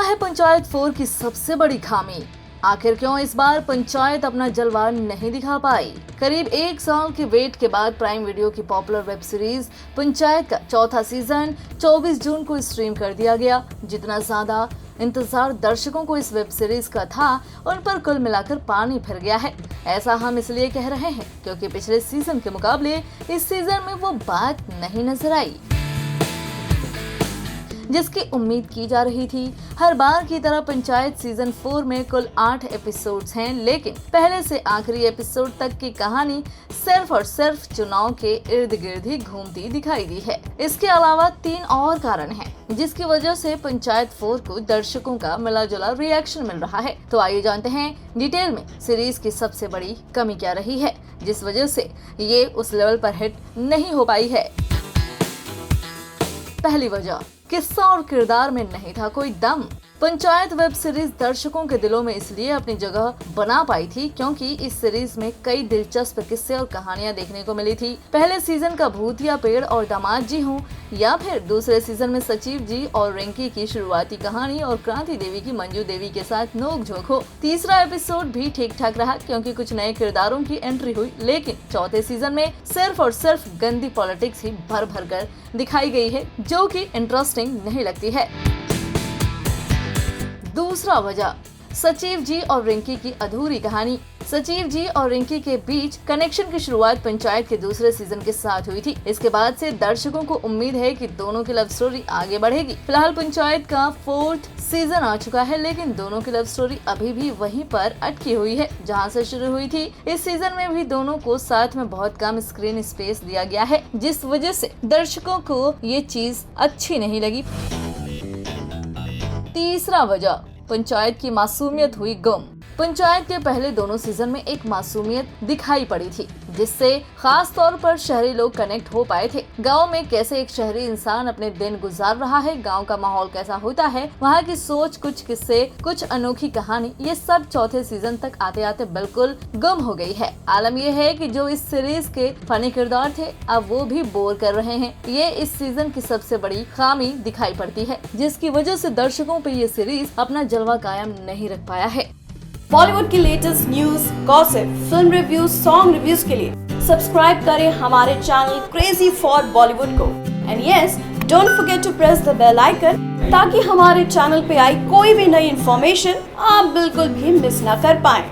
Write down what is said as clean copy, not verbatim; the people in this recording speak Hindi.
है पंचायत 4 की सबसे बड़ी खामी? आखिर क्यों इस बार पंचायत अपना जलवा नहीं दिखा पाई? करीब 1 साल के वेट के बाद प्राइम वीडियो की पॉपुलर वेब सीरीज पंचायत का चौथा सीजन 24 जून को स्ट्रीम कर दिया गया। जितना ज्यादा इंतजार दर्शकों को इस वेब सीरीज का था, उन पर कुल मिलाकर पानी फिर गया है। ऐसा हम इसलिए कह रहे हैं क्योंकि पिछले सीजन के मुकाबले इस सीजन में वो बात नहीं नजर आई जिसकी उम्मीद की जा रही थी। हर बार की तरह पंचायत सीजन 4 में कुल 8 एपिसोड्स हैं, लेकिन पहले से आखिरी एपिसोड तक की कहानी सिर्फ और सिर्फ चुनाव के इर्द गिर्द ही घूमती दिखाई दी है। इसके अलावा 3 और कारण हैं, जिसकी वजह से पंचायत 4 को दर्शकों का मिला जुला रिएक्शन मिल रहा है। तो आइए जानते हैं डिटेल में सीरीज की सबसे बड़ी कमी क्या रही है, जिस वजह से ये उस लेवल पर हिट नहीं हो पाई है। पहली वजह, किस्सा और किरदार में नहीं था कोई दम। पंचायत वेब सीरीज दर्शकों के दिलों में इसलिए अपनी जगह बना पाई थी क्योंकि इस सीरीज में कई दिलचस्प किस्से और कहानियां देखने को मिली थी। पहले सीजन का भूतिया पेड़ और दामाद जी हो, या फिर दूसरे सीजन में सचिव जी और रिंकी की शुरुआती कहानी और क्रांति देवी की मंजू देवी के साथ नोक-झोंक हो। तीसरा एपिसोड भी ठीक ठाक रहा क्योंकि कुछ नए किरदारों की एंट्री हुई, लेकिन चौथे सीजन में सिर्फ और सिर्फ गंदी पॉलिटिक्स ही भर भर कर दिखाई गई है, जो कि इंटरेस्टिंग नहीं लगती है। दूसरा वजह, सचिव जी और रिंकी की अधूरी कहानी। सचिव जी और रिंकी के बीच कनेक्शन की शुरुआत पंचायत के दूसरे सीजन के साथ हुई थी। इसके बाद से दर्शकों को उम्मीद है कि दोनों की लव स्टोरी आगे बढ़ेगी। फिलहाल पंचायत का 4th सीजन आ चुका है, लेकिन दोनों की लव स्टोरी अभी भी वहीं पर अटकी हुई है जहां से शुरू हुई थी। इस सीजन में भी दोनों को साथ में बहुत कम स्क्रीन स्पेस दिया गया है, जिस वजह से दर्शकों को ये चीज अच्छी नहीं लगी। तीसरा वजह, पंचायत की मासूमियत हुई गुम। पंचायत के पहले दोनों सीजन में एक मासूमियत दिखाई पड़ी थी, जिससे खास तौर पर शहरी लोग कनेक्ट हो पाए थे। गांव में कैसे एक शहरी इंसान अपने दिन गुजार रहा है, गांव का माहौल कैसा होता है, वहां की सोच, कुछ किस्से, कुछ अनोखी कहानी, ये सब चौथे सीजन तक आते आते बिल्कुल गुम हो गई है। आलम यह है कि जो इस सीरीज के फनी किरदार थे, अब वो भी बोर कर रहे हैं। ये इस सीजन की सबसे बड़ी खामी दिखाई पड़ती है, जिसकी वजह से दर्शकों पे ये सीरीज अपना जलवा कायम नहीं रख पाया है। बॉलीवुड की latest news, gossip, film reviews, song reviews के लिए सब्सक्राइब करें हमारे चैनल क्रेजी फॉर बॉलीवुड को। And yes, don't forget to press the bell icon ताकि हमारे चैनल पे आई कोई भी नई इन्फॉर्मेशन आप बिल्कुल भी मिस ना कर पाएं।